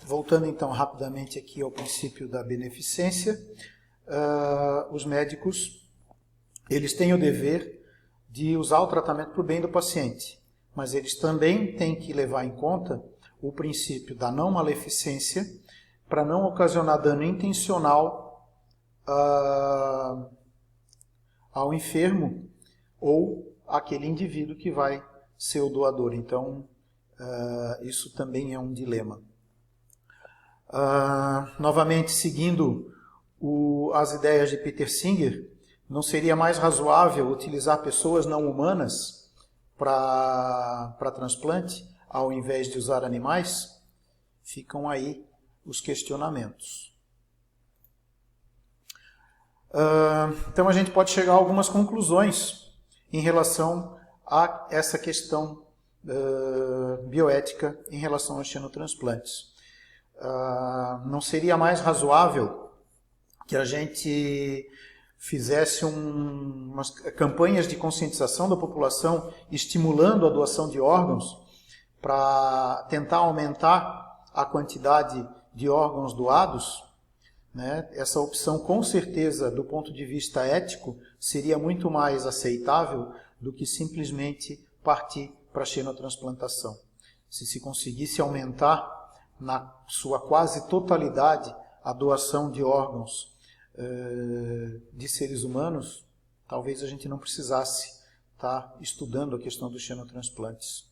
Voltando então rapidamente aqui ao princípio da beneficência, os médicos eles têm o dever de usar o tratamento para o bem do paciente, mas eles também têm que levar em conta o princípio da não maleficência para não ocasionar dano intencional ao enfermo ou àquele indivíduo que vai ser o doador. Então, isso também é um dilema. Novamente, seguindo as ideias de Peter Singer, não seria mais razoável utilizar pessoas não humanas para transplante, ao invés de usar animais? Ficam aí os questionamentos. Então a gente pode chegar a algumas conclusões em relação a essa questão bioética em relação aos xenotransplantes. Não seria mais razoável que a gente fizesse umas campanhas de conscientização da população estimulando a doação de órgãos para tentar aumentar a quantidade de órgãos doados? Né? Essa opção, com certeza, do ponto de vista ético, seria muito mais aceitável do que simplesmente partir para a xenotransplantação. Se conseguisse aumentar na sua quase totalidade a doação de órgãos de seres humanos, talvez a gente não precisasse estar estudando a questão dos xenotransplantes.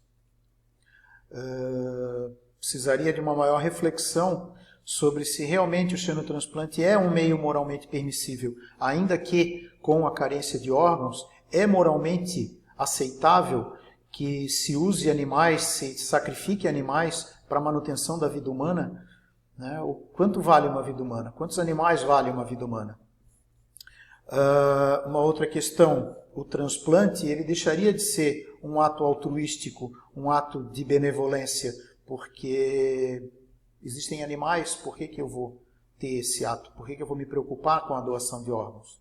Precisaria de uma maior reflexão sobre se realmente o xenotransplante é um meio moralmente permissível, ainda que com a carência de órgãos, é moralmente aceitável que se use animais, se sacrifique animais para a manutenção da vida humana? Né? Quanto vale uma vida humana? Quantos animais vale uma vida humana? Uma outra questão, o transplante ele deixaria de ser um ato altruístico, um ato de benevolência, porque existem animais, por que eu vou ter esse ato? Por que eu vou me preocupar com a doação de órgãos?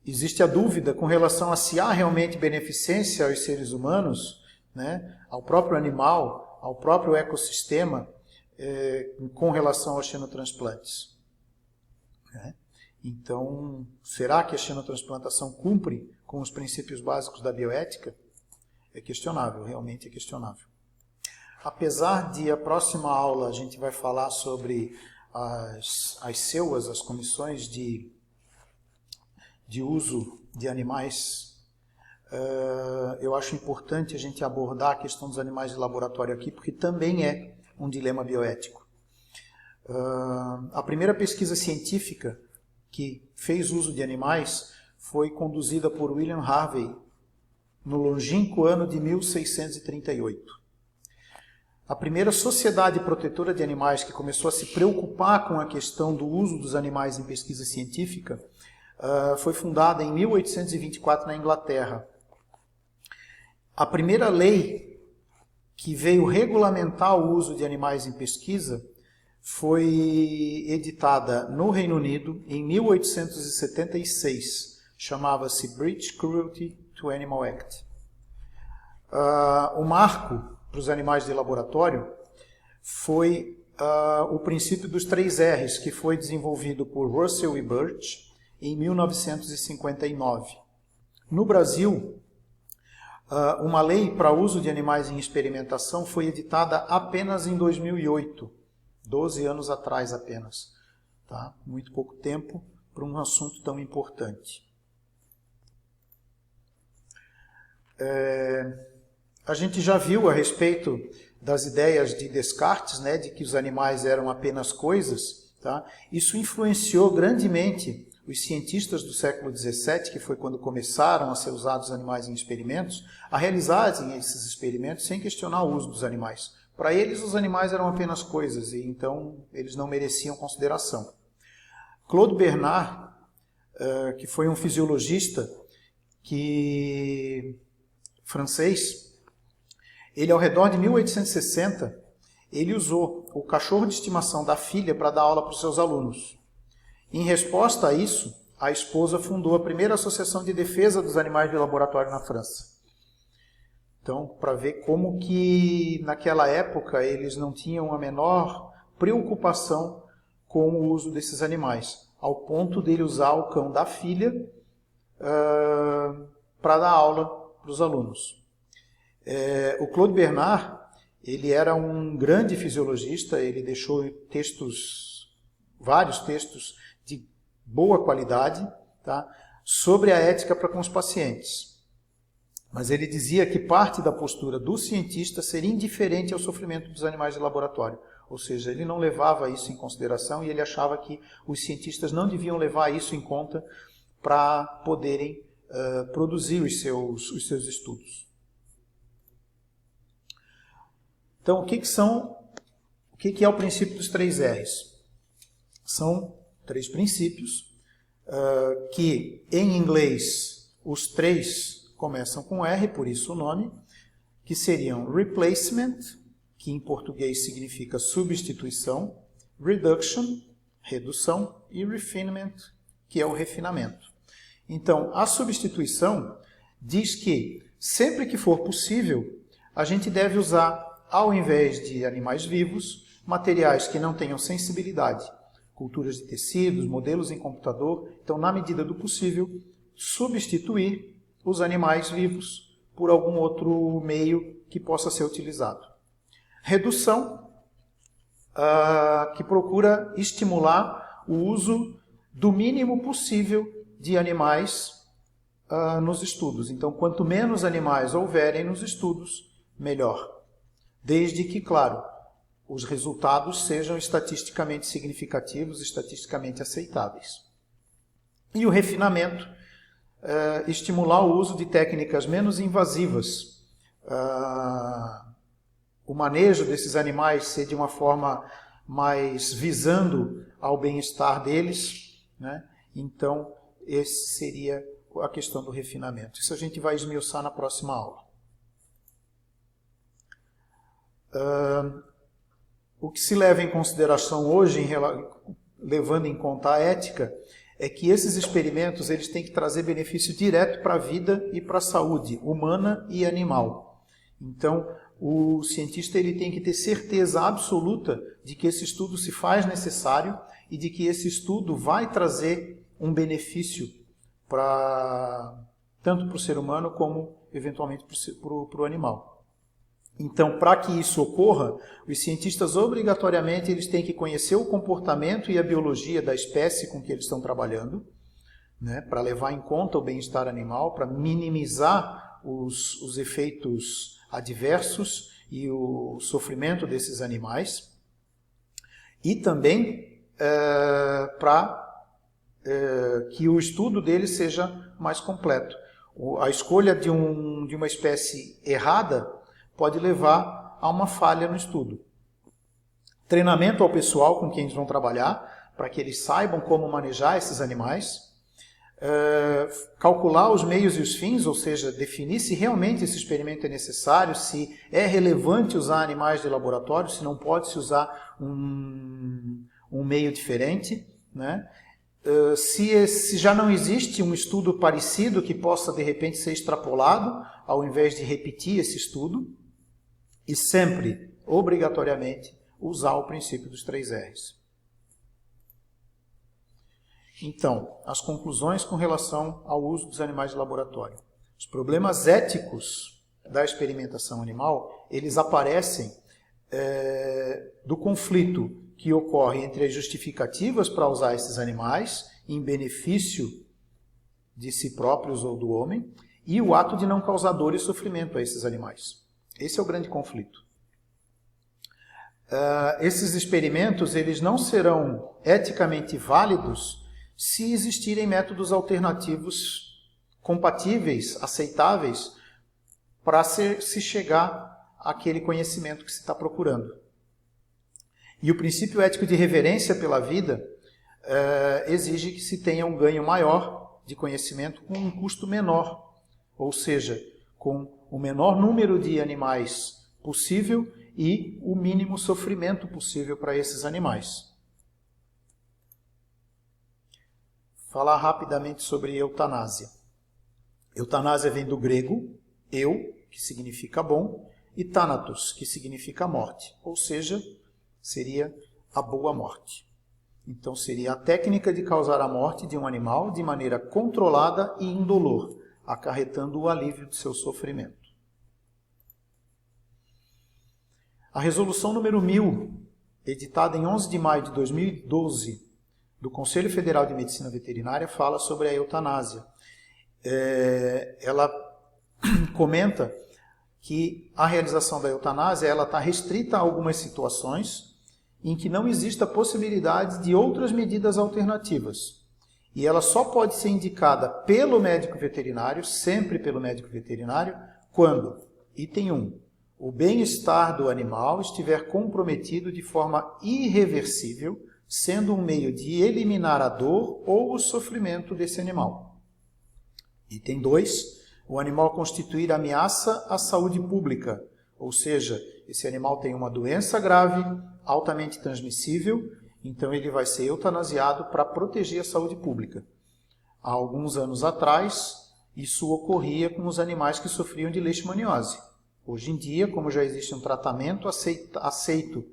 Existe a dúvida com relação a se há realmente beneficência aos seres humanos, né, ao próprio animal, ao próprio ecossistema, com relação aos xenotransplantes. Então, será que a xenotransplantação cumpre com os princípios básicos da bioética? É questionável, realmente é questionável. Apesar de a próxima aula a gente vai falar sobre as CEUAs, as comissões de uso de animais, eu acho importante a gente abordar a questão dos animais de laboratório aqui, porque também é um dilema bioético. A primeira pesquisa científica que fez uso de animais foi conduzida por William Harvey no longínquo ano de 1638. A primeira sociedade protetora de animais que começou a se preocupar com a questão do uso dos animais em pesquisa científica foi fundada em 1824 na Inglaterra. A primeira lei que veio regulamentar o uso de animais em pesquisa foi editada no Reino Unido em 1876. Chamava-se British Cruelty to Animal Act. O marco para os animais de laboratório foi o princípio dos 3 R's, que foi desenvolvido por Russell e Birch em 1959. No Brasil, uma lei para uso de animais em experimentação foi editada apenas em 2008, 12 anos atrás apenas. Tá? Muito pouco tempo para um assunto tão importante. A gente já viu a respeito das ideias de Descartes, né, de que os animais eram apenas coisas. Tá? Isso influenciou grandemente os cientistas do século XVII, que foi quando começaram a ser usados animais em experimentos, a realizarem esses experimentos sem questionar o uso dos animais. Para eles, os animais eram apenas coisas, e então eles não mereciam consideração. Claude Bernard, que foi um fisiologista francês, ele, ao redor de 1860, ele usou o cachorro de estimação da filha para dar aula para os seus alunos. Em resposta a isso, a esposa fundou a primeira associação de defesa dos animais de laboratório na França. Então, para ver como que naquela época eles não tinham a menor preocupação com o uso desses animais, ao ponto dele usar o cão da filha para dar aula para os alunos. O Claude Bernard, ele era um grande fisiologista, ele deixou vários textos de boa qualidade, tá, sobre a ética para com os pacientes. Mas ele dizia que parte da postura do cientista seria indiferente ao sofrimento dos animais de laboratório. Ou seja, ele não levava isso em consideração e ele achava que os cientistas não deviam levar isso em conta para poderem produzir os seus estudos. Então, o que é o princípio dos 3 R's? São 3 princípios que, em inglês, os 3 começam com R, por isso o nome, que seriam replacement, que em português significa substituição, reduction, redução, e refinement, que é o refinamento. Então, a substituição diz que, sempre que for possível, a gente deve usar, ao invés de animais vivos, materiais que não tenham sensibilidade, culturas de tecidos, modelos em computador. Então, na medida do possível, substituir os animais vivos por algum outro meio que possa ser utilizado. Redução, que procura estimular o uso do mínimo possível de animais nos estudos. Então, quanto menos animais houverem nos estudos, melhor. Desde que, claro, os resultados sejam estatisticamente significativos, estatisticamente aceitáveis. E o refinamento, estimular o uso de técnicas menos invasivas, o manejo desses animais ser de uma forma mais visando ao bem-estar deles, né? Então, esse seria a questão do refinamento. Isso a gente vai esmiuçar na próxima aula. O que se leva em consideração hoje, levando em conta a ética, é que esses experimentos eles têm que trazer benefício direto para a vida e para a saúde humana e animal. Então, o cientista ele tem que ter certeza absoluta de que esse estudo se faz necessário e de que esse estudo vai trazer um benefício tanto para o ser humano como, eventualmente, para o animal. Então, para que isso ocorra, os cientistas obrigatoriamente eles têm que conhecer o comportamento e a biologia da espécie com que eles estão trabalhando, né, para levar em conta o bem-estar animal, para minimizar os efeitos adversos e o sofrimento desses animais, e também para que o estudo deles seja mais completo. A escolha de uma espécie errada pode levar a uma falha no estudo. Treinamento ao pessoal com quem eles vão trabalhar, para que eles saibam como manejar esses animais. Calcular os meios e os fins, ou seja, definir se realmente esse experimento é necessário, se é relevante usar animais de laboratório, se não pode se usar um meio diferente, né? Se já não existe um estudo parecido que possa de repente ser extrapolado, ao invés de repetir esse estudo. E sempre, obrigatoriamente, usar o princípio dos 3 R's. Então, as conclusões com relação ao uso dos animais de laboratório. Os problemas éticos da experimentação animal, eles aparecem do conflito que ocorre entre as justificativas para usar esses animais em benefício de si próprios ou do homem e o ato de não causar dor e sofrimento a esses animais. Esse é o grande conflito. Esses experimentos eles não serão eticamente válidos se existirem métodos alternativos compatíveis, aceitáveis, para se chegar àquele conhecimento que se está procurando. E o princípio ético de reverência pela vida exige que se tenha um ganho maior de conhecimento com um custo menor, ou seja, com o menor número de animais possível e o mínimo sofrimento possível para esses animais. Falar rapidamente sobre eutanásia. Eutanásia vem do grego, eu, que significa bom, e thanatos, que significa morte, ou seja, seria a boa morte. Então seria a técnica de causar a morte de um animal de maneira controlada e indolor, acarretando o alívio de seu sofrimento. A resolução número 1000, editada em 11 de maio de 2012, do Conselho Federal de Medicina Veterinária, fala sobre a eutanásia. Ela comenta que a realização da eutanásia está restrita a algumas situações em que não existe a possibilidade de outras medidas alternativas. E ela só pode ser indicada pelo médico veterinário, sempre pelo médico veterinário, quando, item 1, o bem-estar do animal estiver comprometido de forma irreversível, sendo um meio de eliminar a dor ou o sofrimento desse animal. Item 2, o animal constituir ameaça à saúde pública, ou seja, esse animal tem uma doença grave, altamente transmissível, então ele vai ser eutanasiado para proteger a saúde pública. Há alguns anos atrás, isso ocorria com os animais que sofriam de leishmaniose. Hoje em dia, como já existe um tratamento aceito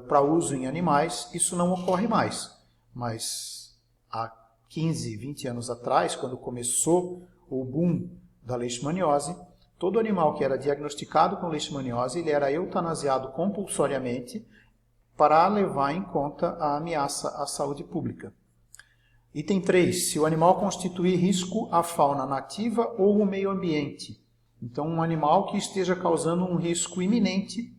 para uso em animais, isso não ocorre mais. Mas há 15, 20 anos atrás, quando começou o boom da leishmaniose, todo animal que era diagnosticado com leishmaniose, ele era eutanasiado compulsoriamente para levar em conta a ameaça à saúde pública. Item 3. Se o animal constituir risco à fauna nativa ou ao meio ambiente. Então, um animal que esteja causando um risco iminente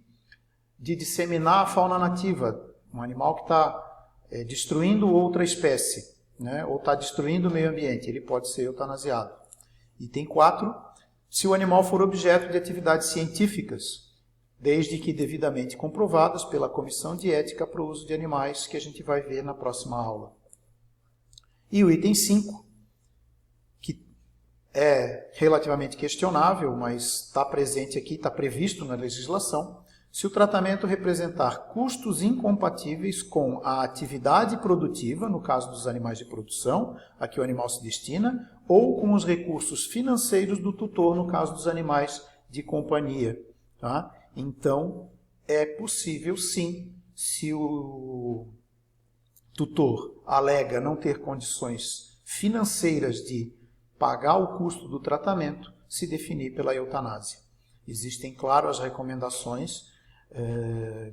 de disseminar a fauna nativa, um animal que está destruindo outra espécie, né, ou está destruindo o meio ambiente, ele pode ser eutanasiado. Item 4. Se o animal for objeto de atividades científicas, desde que devidamente comprovadas pela Comissão de Ética para o Uso de Animais, que a gente vai ver na próxima aula. E o item 5, que é relativamente questionável, mas está presente aqui, está previsto na legislação, se o tratamento representar custos incompatíveis com a atividade produtiva, no caso dos animais de produção, a que o animal se destina, ou com os recursos financeiros do tutor, no caso dos animais de companhia. Tá? Então, é possível sim, se o tutor alega não ter condições financeiras de pagar o custo do tratamento, se definir pela eutanásia. Existem, claro, as recomendações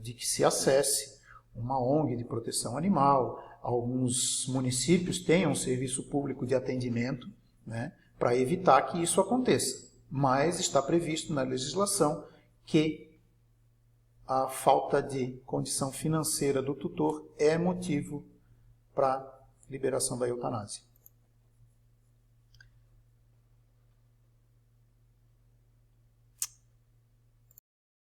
de que se acesse uma ONG de proteção animal, alguns municípios têm um serviço público de atendimento, né, para evitar que isso aconteça. Mas está previsto na legislação que a falta de condição financeira do tutor é motivo para liberação da eutanásia.